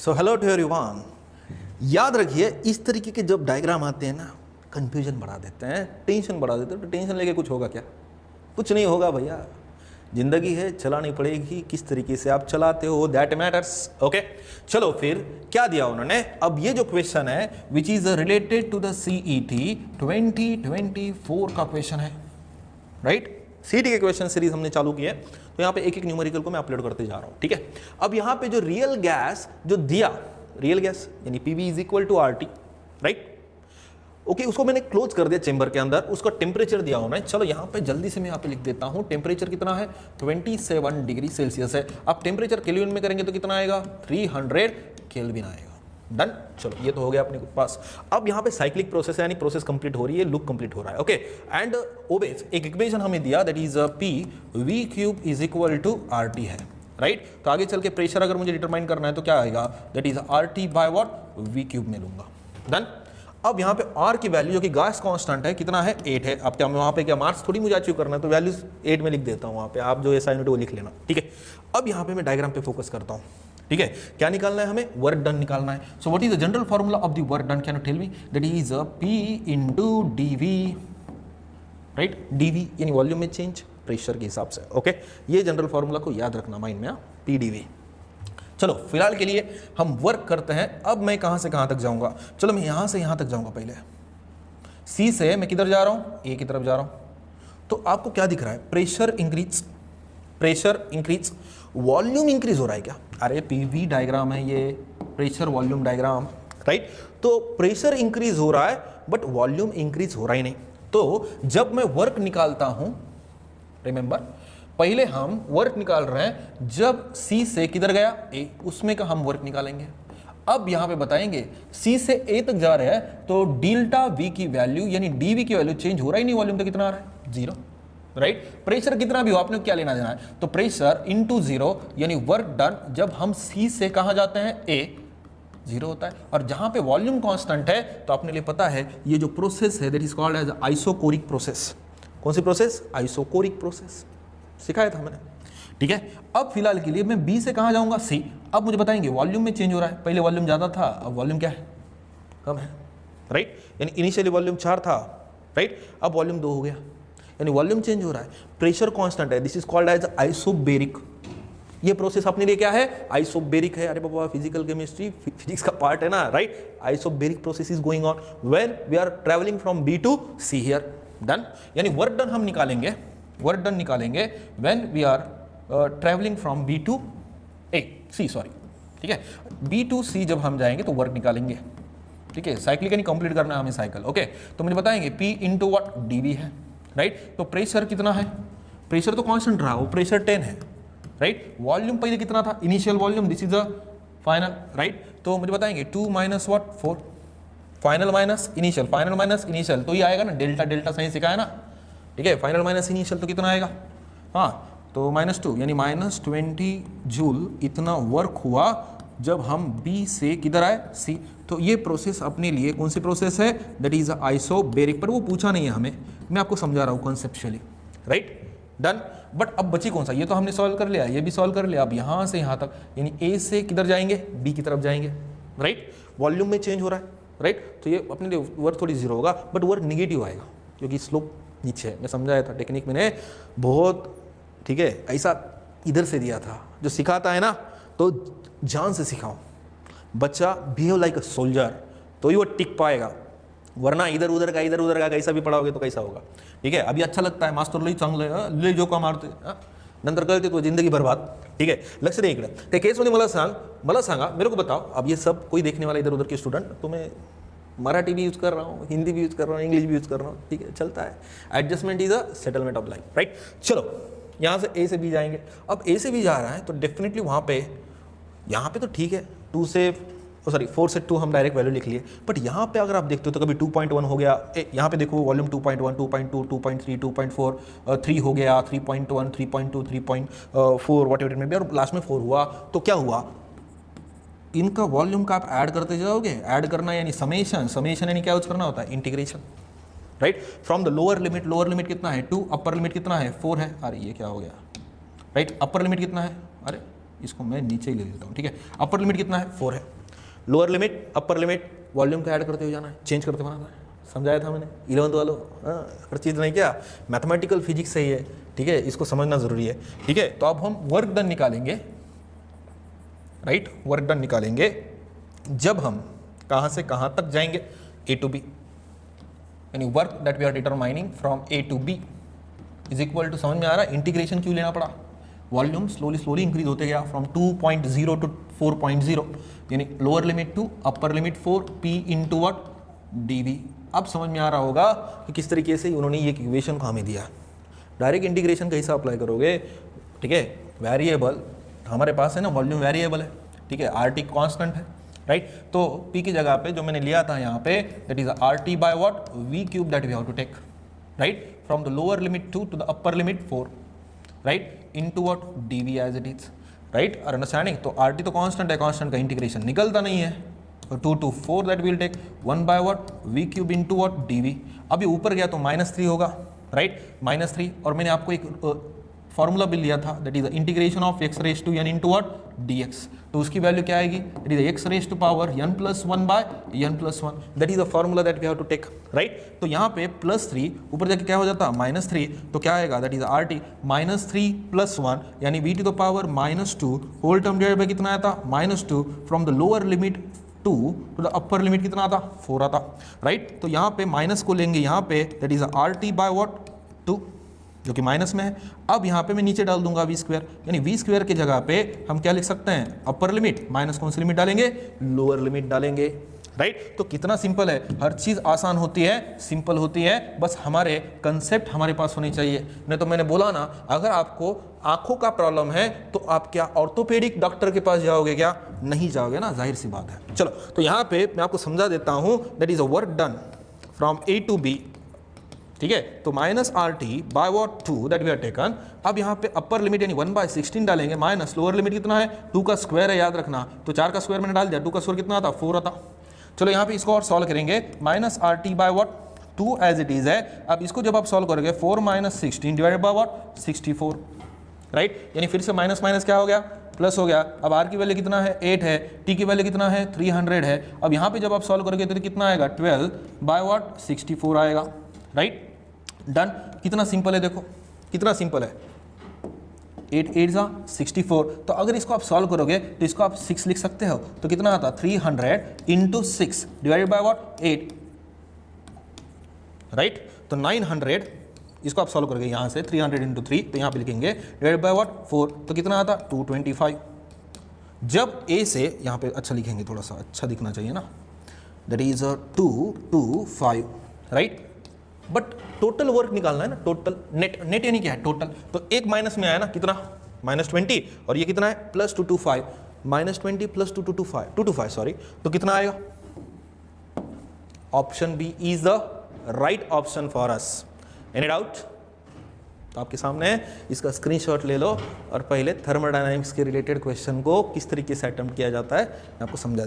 So hello to everyone. याद रखिए इस तरीके के जब डायग्राम आते हैं ना, कंफ्यूजन बढ़ा देते हैं, टेंशन बढ़ा देते हैं। तो टेंशन लेके कुछ होगा क्या? कुछ नहीं होगा भैया। जिंदगी है, चलानी पड़ेगी। किस तरीके से आप चलाते हो दैट मैटर्स। ओके, चलो फिर क्या दिया उन्होंने। अब ये जो क्वेश्चन है which is related to the CET 2024 का क्वेश्चन है, राइट। सीईटी के क्वेश्चन सीरीज हमने चालू की है, तो यहाँ पे एक एक न्यूमेरिकल को मैं अपलोड करते जा रहा हूँ, ठीक है। अब यहाँ पे जो रियल गैस जो दिया, रियल गैस यानी PV is equal to RT, right. Okay, उसको मैंने क्लोज कर दिया चेंबर के अंदर, उसका टेम्परेचर दिया होना है। चलो यहाँ पे जल्दी से मैं यहाँ पे लिख देता हूँ। टेम्परेचर कितना है? 27 डिग्री सेल्सियस है। अब टेम्परेचर केल्विन में करेंगे तो कितना आएगा? 300 केल्विन आएगा। डन। चलो ये तो हो गया अपने पास। अब यहाँ पे साइक्लिक प्रोसेस है, यानी प्रोसेस कंप्लीट हो रही है, लूप कंप्लीट हो रहा है। ओके, एंड ओबेस एक इक्वेशन हमें दिया that is P V cube is equal to R T है, राइट। तो आगे चल के प्रेशर अगर मुझे डिटरमाइन करना है तो क्या आएगा? That is R T by what? V cube में लूंगा। डन। अब यहाँ पे R की वैल्यू जो कि गैस कांस्टेंट है कितना है? 8 है। अब क्या मैं वहाँ पे क्या मार्क्स थोड़ी मुझे अचीव करना है, तो वैल्यूज 8 में लिख देता हूँ वहाँ पे। आप जो असाइनमेंट वो लिख लेना, ठीक है। अब यहाँ पे मैं डायग्राम पे फोकस करता हूँ, ठीक है। क्या निकालना है हमें? वर्क डन निकालना है। So what is the general formula of the work done? Can you tell me? That is P into dV, right. dV यानी वॉल्यूम में चेंज प्रेशर के हिसाब से। ओके, ये जनरल फॉर्मूला को याद रखना माइंड में, P dV। चलो फिलहाल के लिए हम वर्क करते हैं। अब मैं कहां से कहां तक जाऊंगा? चलो मैं यहां से यहां तक जाऊंगा। पहले सी से मैं किधर जा रहा हूं? ए की तरफ जा रहा हूं। तो आपको क्या दिख रहा है? Pressure increase, pressure increase, volume increase हो रहा है क्या? अरे पीवी डायग्राम है ये, प्रेशर वॉल्यूम डायग्राम, राइट। तो प्रेशर इंक्रीज हो रहा है बट वॉल्यूम इंक्रीज हो रहा ही नहीं। तो जब मैं वर्क निकालता हूं, रिमेंबर पहले हम वर्क निकाल रहे हैं जब सी से किधर गया? ए, उसमें का हम वर्क निकालेंगे। अब यहां पे बताएंगे सी से ए तक जा रहे हैं तो डेल्टा वी की वैल्यू यानी डीवी की वैल्यू चेंज हो रहा ही नहीं। वॉल्यूम तो कितना आ रहा है? 0, राइट। प्रेशर कितना भी हो आपने क्या लेना देना है? तो प्रेशर इंटू 0 यानी वर्क डन जब हम सी से कहां जाते हैं? ए, 0 होता है। और जहां पे वॉल्यूम कांस्टेंट है तो अपने लिए पता है ये जो प्रोसेस है that is called as isochoric process. कौन सी प्रोसेस? आइसोकोरिक प्रोसेस, सिखाया था मैंने, ठीक है। अब फिलहाल के लिए मैं बी से कहां जाऊंगा? सी। अब मुझे बताएंगे वॉल्यूम में चेंज हो रहा है। पहले वॉल्यूम ज्यादा था, अब वॉल्यूम क्या है? कम है, राइट। यानी इनिशियली वॉल्यूम 4 था, राइट। अब वॉल्यूम 2 हो गया, यानी वॉल्यूम चेंज हो रहा है। प्रेशर कांस्टेंट है, this is called as isobaric. ये प्रोसेस अपने लिए क्या है? आइसोबेरिक है। अरे बाबा फिजिकल केमिस्ट्री फिजिक्स का पार्ट है ना, right. Isobaric process is going on when we are travelling from B to C here. Done. यानी वर्क डन हम निकालेंगे, वर्क डन निकालेंगे when we are travelling from B to A C, sorry, ठीक है। B to सी जब हम जाएंगे तो वर्क निकालेंगे, ठीक है। साइक्लिकली कंप्लीट करना है हमें साइकिल। ओके, तो मुझे बताएंगे पी इंटू व्हाट? डीवी है, राइट। तो प्रेशर कितना है? प्रेशर तो कांस्टेंट रहा, वो प्रेशर 10 है, राइट। वॉल्यूम पहले कितना था? Initial volume, this is a final, right. तो मुझे बताएंगे 2 minus what? 4। Final minus initial, final minus initial, तो ये आएगा ना डेल्टा, डेल्टा सही सिखाया ना, ठीक है। फाइनल माइनस इनिशियल तो कितना आएगा? हाँ, तो -2 यानी -20 जूल इतना वर्क हुआ जब हम बी से किधर आए? सी। तो ये प्रोसेस अपने लिए कौन सी प्रोसेस है? That is isobaric. पर वो पूछा नहीं है हमें, मैं आपको समझा रहा हूँ कॉन्सेप्चुअली, राइट। डन। बट अब बची कौन सा? ये तो हमने सॉल्व कर लिया, ये भी सॉल्व कर लिया। अब यहाँ से यहाँ तक यानी ए से किधर जाएंगे? बी की तरफ जाएंगे, राइट। वॉल्यूम में चेंज हो रहा है, राइट। तो ये अपने लिए वर्क थोड़ी 0 होगा बट वर्क निगेटिव आएगा क्योंकि स्लोप नीचे है। मैं समझाया था टेक्निक मैंने बहुत, ठीक है। ऐसा इधर से दिया था, जो सिखाता है ना तो जान से सिखाओ। बच्चा बिहेव लाइक अ सोल्जर तो ही वो टिक पाएगा, वरना इधर उधर का कैसा भी पढ़ाओगे तो कैसा होगा, ठीक है। अभी अच्छा लगता है मास्टर लई चांगलं लय जो का मारते, नंतर कळते तो जिंदगी बर्बाद, ठीक है। लक्ष दे इकडे त्या केसमध्ये मला सांगा, मेरे को बताओ। अब ये सब कोई देखने वाला इधर उधर के स्टूडेंट, तो मैं मराठी भी यूज कर रहा हूँ, हिंदी भी यूज कर रहा हूँ, इंग्लिश भी यूज कर रहा हूँ, ठीक है, चलता है। Adjustment is a settlement of life, right. चलो यहाँ से ए से बी जाएंगे। अब ए से बी जा रहा है तो डेफिनेटली वहाँ पे, यहाँ पे तो ठीक है 2 से 4 से 2 हम डायरेक्ट वैल्यू लिख लिए। बट यहाँ पे अगर आप देखते हो तो कभी 2.1 हो गया, यहाँ पे देखो वॉल्यूम 2.1, 2.2, 2.3, 2.4, 3 हो गया, 3.1, 3.2, 3.4 वॉट एवर में भी, और लास्ट में 4 हुआ। तो क्या हुआ? इनका वॉल्यूम का आप ऐड करते जाओगे। ऐड करना यानी समेशन, समेशन यानी क्या यूज करना होता है? Integration, right. From the lower limit कितना है? 2, अपर लिमिट कितना है? 4 है। अरे ये क्या हो गया, राइट। अपर लिमिट कितना है? अरे इसको मैं नीचे ही ले लेता हूँ, ठीक है। अपर लिमिट कितना है? 4 है। Lower limit upper limit volume को ऐड करते हुए जाना है, चेंज करते बनाना है। समझाया था मैंने 11th वालों, हर चीज़ नहीं क्या, मैथमेटिकल फिजिक्स सही है, ठीक है, इसको समझना ज़रूरी है, ठीक है। तो अब हम वर्क डन निकालेंगे, राइट, वर्क डन निकालेंगे जब हम कहाँ से कहाँ तक जाएंगे, ए टू बी, यानी work that we are determining from A to B is equal to, समझ में आ रहा है इंटीग्रेशन क्यों लेना पड़ा, वॉल्यूम स्लोली इंक्रीज होते गया फ्रॉम 2.0 टू 4.0, यानी lower limit to upper limit 4 p into what dv। अब समझ में आ रहा होगा कि किस तरीके से उन्होंने ये इक्वेशन को हमें दिया। डायरेक्ट इंटीग्रेशन का हिसाब अप्लाई करोगे, ठीक है, वेरिएबल हमारे पास है ना, वॉल्यूम वेरिएबल है, ठीक है, आर टी कॉन्स्टेंट है, राइट। तो p की जगह पे जो मैंने लिया था यहाँ पे, that is R T by what V cube that we have to take, right, from the lower limit 2 to the upper limit 4, right, into what dv as it is, right, are understanding. तो rt तो constant है, constant का integration निकलता नहीं है, तो 2 to 4 that will take 1 by what v cube into what dv। अब ये ऊपर गया तो -3 होगा, राइट, -3, और मैंने आपको एक फॉर्मूला भी लिया था, that is the integration of x raise to n into what dx। तो उसकी वैल्यू क्या आएगी, that is x raise to power n plus 1 by n plus 1, that is the formula that we have to take, right. तो यहाँ पे +3 ऊपर जाके क्या हो जाता -3, तो क्या आएगा, दैट इज rt -3 प्लस 1, यानी v to the power -2 whole term divide by कितना आया था -2 from the lower limit 2 to the upper limit कितना आता, 4 आता, राइट। तो यहाँ पे माइनस को लेंगे यहाँ पे, that is rt by what 2 जो कि माइनस में है। अब यहाँ पे मैं नीचे डाल दूंगा v स्क्वायर, यानी v स्क्वायर की जगह पे हम क्या लिख सकते हैं, अपर लिमिट माइनस कौन सी लिमिट डालेंगे, लोअर लिमिट डालेंगे, राइट। तो कितना सिंपल है, हर चीज़ आसान होती है, सिंपल होती है, बस हमारे कंसेप्ट हमारे पास होने चाहिए। नहीं तो मैंने बोला ना, अगर आपको आंखों का प्रॉब्लम है तो आप क्या ऑर्थोपेडिक डॉक्टर के पास जाओगे, क्या नहीं जाओगे ना, जाहिर सी बात है। चलो, तो यहाँ पे मैं आपको समझा देता हूँ, that is a work done from A to B, ठीक है। तो -rt by what 2 that we are taken. अब यहाँ पे अपर लिमिट यानी 1/16 डालेंगे, माइनस लोअर लिमिट कितना है, 2 का स्क्वायर है, याद रखना, तो 4 का स्क्वायर मैंने डाल दिया, 2 का स्क्वायर कितना आता, 4 आता। चलो यहाँ पे इसको और सॉल्व करेंगे, -rt by what 2 as it is है। अब इसको जब आप सॉल्व करोगे 4 - 16 डिवाइडेड बाय वॉट 64, राइट, यानी फिर से माइनस माइनस क्या हो गया, प्लस हो गया। अब r की वैल्यू कितना है, 8 है, t की वैल्यू कितना है, 300 है। अब यहाँ पे जब आप सॉल्व करोगे तो कितना आएगा, 12 बाय वॉट 64 आएगा, राइट, डन। कितना सिंपल है, देखो कितना सिंपल है, 8 8 जा 64। तो अगर इसको आप सॉल्व करोगे तो इसको आप 6 लिख सकते हो, तो कितना आता, 300 into 6 divided by what 8, right. तो 900, इसको आप सॉल्व करोगे यहाँ से 300 इंटू 3, तो यहाँ पे लिखेंगे डिवाइडेड बाय व्हाट 4, तो कितना आता 225। जब a से यहाँ पे अच्छा लिखेंगे, थोड़ा सा अच्छा दिखना चाहिए ना, that is 225, right. But total work निकालना है ना, टोटल नेट यानी क्या है, टोटल। तो एक माइनस में आया ना, कितना -20, और ये कितना है +225, -20 + 225 सॉरी, तो कितना आएगा, option B is the right option for us. Any doubt? तो आपके सामने है, इसका स्क्रीनशॉट ले लो और पहले थर्मोडायनामिक्स के रिलेटेड क्वेश्चन को किस तरीके से अटेम्प्ट किया जाता है मैं आपको समझा